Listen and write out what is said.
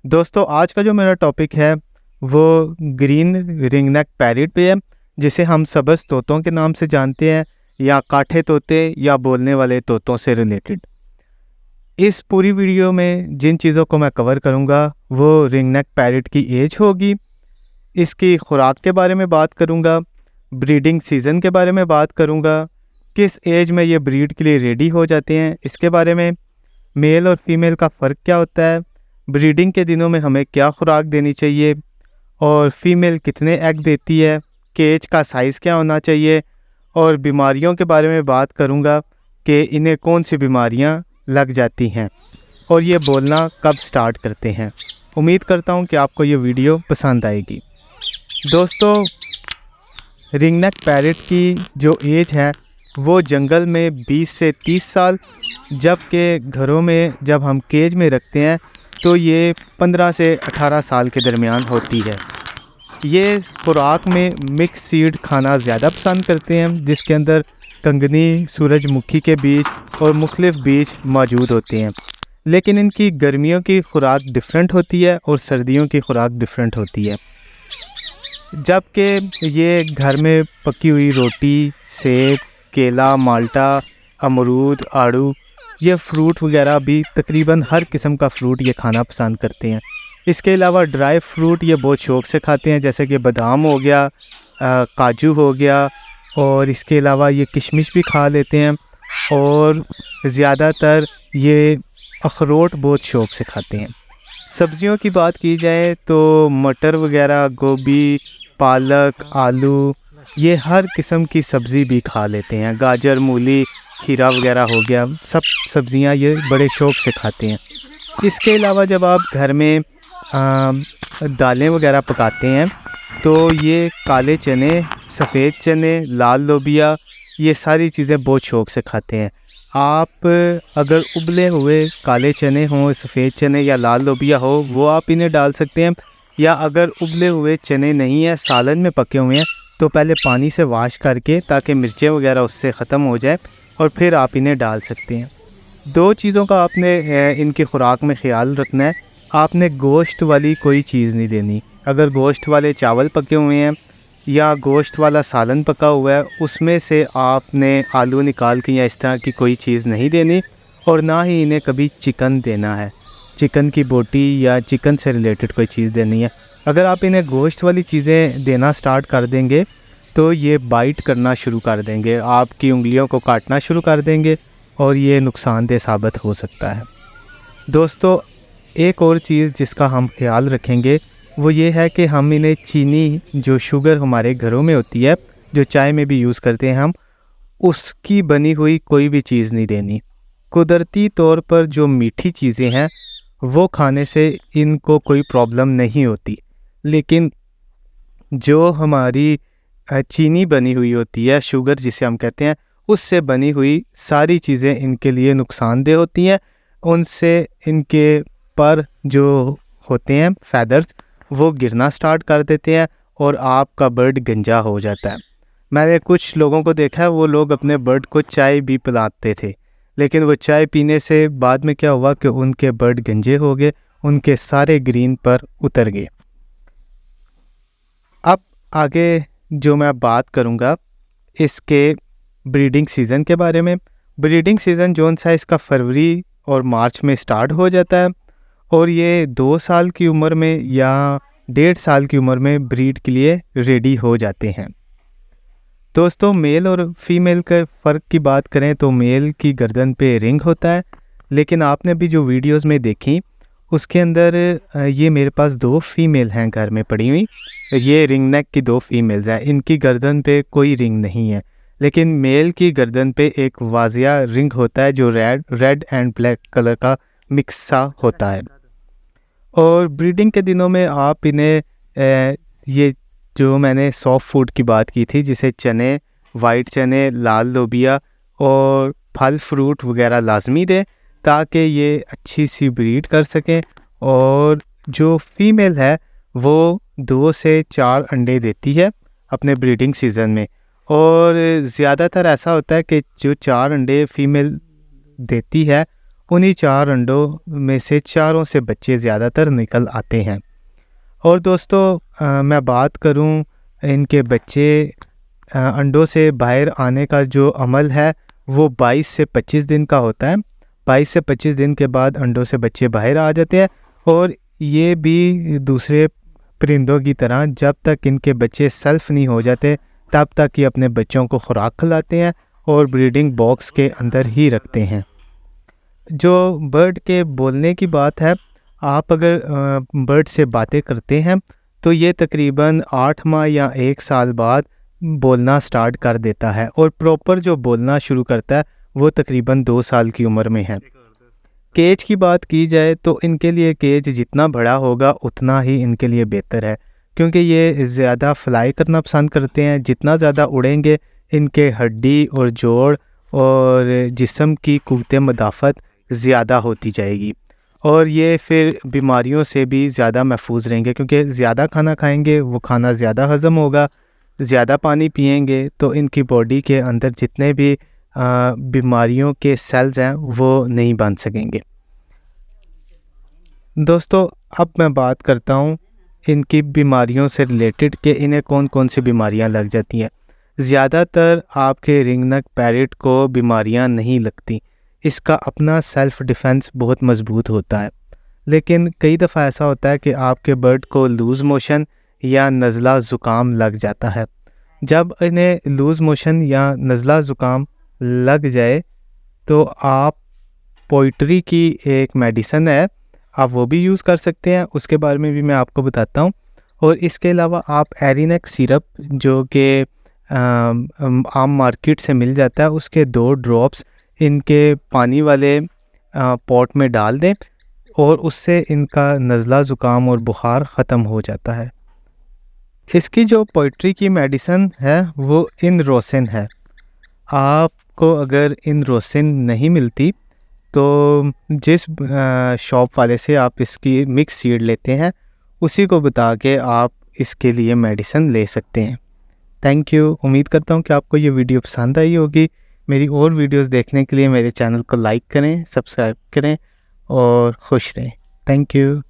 दोस्तों आज का जो मेरा टॉपिक है वो ग्रीन रिंगनेक पैरेट पे है, जिसे हम सबस तोतों के नाम से जानते हैं या काठे तोते या बोलने वाले तोतों से रिलेटेड। इस पूरी वीडियो में जिन चीज़ों को मैं कवर करूँगा वो रिंगनेक पैरेट की एज होगी, इसकी खुराक के बारे में बात करूँगा, ब्रीडिंग सीज़न के बारे में बात करूँगा, किस एज में ये ब्रीड के लिए रेडी हो जाते हैं इसके बारे में, मेल और फीमेल का फ़र्क क्या होता है, ब्रीडिंग के दिनों में हमें क्या खुराक देनी चाहिए और फीमेल कितने एग देती है, केज का साइज़ क्या होना चाहिए और बीमारियों के बारे में बात करूँगा कि इन्हें कौन सी बीमारियाँ लग जाती हैं और ये बोलना कब स्टार्ट करते हैं। उम्मीद करता हूँ कि आपको ये वीडियो पसंद आएगी। दोस्तों, रिंगनेक पैरेट की जो एज है वो जंगल में 20 से 30 साल, जबकि घरों में जब हम केज में रखते हैं तो ये 15 से 18 साल के दरमियान होती है। ये खुराक में मिक्स सीड खाना ज़्यादा पसंद करते हैं, जिसके अंदर कंगनी, सूरजमुखी के बीज और मुख्तलिफ बीज मौजूद होते हैं। लेकिन इनकी गर्मियों की खुराक डिफरेंट होती है और सर्दियों की खुराक डिफरेंट होती है। जबकि ये घर में पकी हुई रोटी, सेब, केला, माल्टा, अमरूद, आड़ू, ये फ्रूट वगैरह भी तकरीबन हर किस्म का फ्रूट ये खाना पसंद करते हैं। इसके अलावा ड्राई फ्रूट ये बहुत शौक़ से खाते हैं, जैसे कि बादाम हो गया, काजू हो गया, और इसके अलावा ये किशमिश भी खा लेते हैं और ज़्यादातर ये अखरोट बहुत शौक़ से खाते हैं। सब्ज़ियों की बात की जाए तो मटर वगैरह, गोभी, पालक, आलू, ये हर किस्म की सब्ज़ी भी खा लेते हैं। गाजर, मूली, खीरा वगैरह हो गया, सब सब्ज़ियां ये बड़े शौक़ से खाते हैं। इसके अलावा जब आप घर में दालें वगैरह पकाते हैं तो ये काले चने, सफ़ेद चने, लाल लोबिया, ये सारी चीज़ें बहुत शौक़ से खाते हैं। आप अगर उबले हुए काले चने हों, सफ़ेद चने या लाल लोबिया हो, वो आप इन्हें डाल सकते हैं, या अगर उबले हुए चने नहीं हैं, सालन में पके हुए हैं, तो पहले पानी से वॉश करके ताकि मिर्चें वगैरह उससे ख़त्म हो जाए और फिर आप इन्हें डाल सकते हैं। दो चीज़ों का आपने इनकी खुराक में ख़्याल रखना है। आपने गोश्त वाली कोई चीज़ नहीं देनी। अगर गोश्त वाले चावल पके हुए हैं या गोश्त वाला सालन पका हुआ है, उसमें से आपने आलू निकाल के या इस तरह की कोई चीज़ नहीं देनी, और ना ही इन्हें कभी चिकन देना है, चिकन की बोटी या चिकन से रिलेटेड कोई चीज़ देनी है। अगर आप इन्हें गोश्त वाली चीज़ें देना स्टार्ट कर देंगे तो ये बाइट करना शुरू कर देंगे, आपकी उंगलियों को काटना शुरू कर देंगे और ये नुकसानदेह साबित हो सकता है। दोस्तों, एक और चीज़ जिसका हम ख्याल रखेंगे वो ये है कि हम इन्हें चीनी, जो शुगर हमारे घरों में होती है, जो चाय में भी यूज़ करते हैं हम, उसकी बनी हुई कोई भी चीज़ नहीं देनी। कुदरती तौर पर जो मीठी चीज़ें हैं वो खाने से इनको कोई प्रॉब्लम नहीं होती, लेकिन जो हमारी चीनी बनी हुई होती है, शुगर जिसे हम कहते हैं, उससे बनी हुई सारी चीज़ें इनके लिए नुकसानदेह होती हैं। उनसे इनके पर जो होते हैं फैदर्स, वो गिरना स्टार्ट कर देते हैं और आपका बर्ड गंजा हो जाता है। मैंने कुछ लोगों को देखा है, वो लोग अपने बर्ड को चाय भी पिलाते थे, लेकिन वो चाय पीने से बाद में क्या हुआ कि उनके बर्ड गंजे हो गए, उनके सारे ग्रीन पर उतर गए। अब आगे जो मैं बात करूँगा इसके ब्रीडिंग सीज़न के बारे में। ब्रीडिंग सीज़न जोन सा इसका फरवरी और मार्च में स्टार्ट हो जाता है और ये 2 साल की उम्र में या 1.5 साल की उम्र में ब्रीड के लिए रेडी हो जाते हैं। दोस्तों, मेल और फीमेल के फ़र्क की बात करें तो मेल की गर्दन पे रिंग होता है, लेकिन आपने भी जो वीडियोस में देखी उसके अंदर ये मेरे पास 2 फीमेल हैं घर में पड़ी हुई। ये रिंग नेक की 2 फीमेल्स हैं, इनकी गर्दन पे कोई रिंग नहीं है, लेकिन मेल की गर्दन पे एक वाजिया रिंग होता है जो रेड एंड ब्लैक कलर का मिक्स सा होता है। और ब्रीडिंग के दिनों में आप इन्हें ये जो मैंने सॉफ्ट फूड की बात की थी, जिसे चने, वाइट चने, लाल लोबिया और फल फ्रूट वगैरह लाजमी दें ताकि ये अच्छी सी ब्रीड कर सकें। और जो फीमेल है वो 2 से 4 अंडे देती है अपने ब्रीडिंग सीज़न में, और ज़्यादातर ऐसा होता है कि जो 4 अंडे फीमेल देती है उन्हीं 4 अंडों में से 4 से बच्चे ज़्यादातर निकल आते हैं। और दोस्तों मैं बात करूं इनके बच्चे अंडों से बाहर आने का जो अमल है वो 22 से 25 दिन का होता है। 22 से 25 दिन के बाद अंडों से बच्चे बाहर आ जाते हैं और ये भी दूसरे परिंदों की तरह जब तक इनके बच्चे सेल्फ नहीं हो जाते तब तक ये अपने बच्चों को खुराक खिलाते हैं और ब्रीडिंग बॉक्स के अंदर ही रखते हैं। जो बर्ड के बोलने की बात है, आप अगर बर्ड से बातें करते हैं तो ये तकरीबन 8 माह या 1 साल बाद बोलना स्टार्ट कर देता है और प्रॉपर जो बोलना शुरू करता है वो तकरीबन 2 साल की उम्र में है। केज की बात की जाए तो इनके लिए केज जितना बड़ा होगा उतना ही इनके लिए बेहतर है, क्योंकि ये ज़्यादा फ्लाई करना पसंद करते हैं। जितना ज़्यादा उड़ेंगे इनके हड्डी और जोड़ और जिस्म की क़ुव्वत मदाफ़त ज़्यादा होती जाएगी और ये फिर बीमारियों से भी ज़्यादा महफूज रहेंगे, क्योंकि ज़्यादा खाना खाएंगे वो खाना ज़्यादा हज़म होगा। ज़्यादा पानी पिएंगे तो इनकी बॉडी के अंदर जितने भी बीमारियों के सेल्स हैं वो नहीं बन सकेंगे। दोस्तों अब मैं बात करता हूँ इनकी बीमारियों से रिलेटेड कि इन्हें कौन कौन सी बीमारियाँ लग जाती हैं। ज़्यादातर आपके रिंगनेक पैरेट को बीमारियाँ नहीं लगती, इसका अपना सेल्फ़ डिफेंस बहुत मज़बूत होता है। लेकिन कई दफ़ा ऐसा होता है कि आपके बर्ड को लूज़ मोशन या नज़ला ज़ुकाम लग जाता है। जब इन्हें लूज़ मोशन या नज़ला ज़ुकाम लग जाए तो आप पोइट्री की एक मेडिसिन है, आप वो भी यूज़ कर सकते हैं, उसके बारे में भी मैं आपको बताता हूँ। और इसके अलावा आप एरिनेक सिरप जो कि आम मार्केट से मिल जाता है, उसके 2 ड्रॉप्स इनके पानी वाले पॉट में डाल दें और उससे इनका नज़ला ज़ुकाम और बुखार ख़त्म हो जाता है। इसकी जो पोइट्री की मेडिसिन है वो इनरोसिन है। आपको अगर इनरोसिन नहीं मिलती तो जिस शॉप वाले से आप इसकी मिक्स सीड लेते हैं उसी को बता के आप इसके लिए मेडिसिन ले सकते हैं। Thank you. उम्मीद करता हूँ कि आपको ये वीडियो पसंद आई होगी। मेरी और वीडियोस देखने के लिए मेरे चैनल को लाइक करें, सब्सक्राइब करें और खुश रहें। Thank you.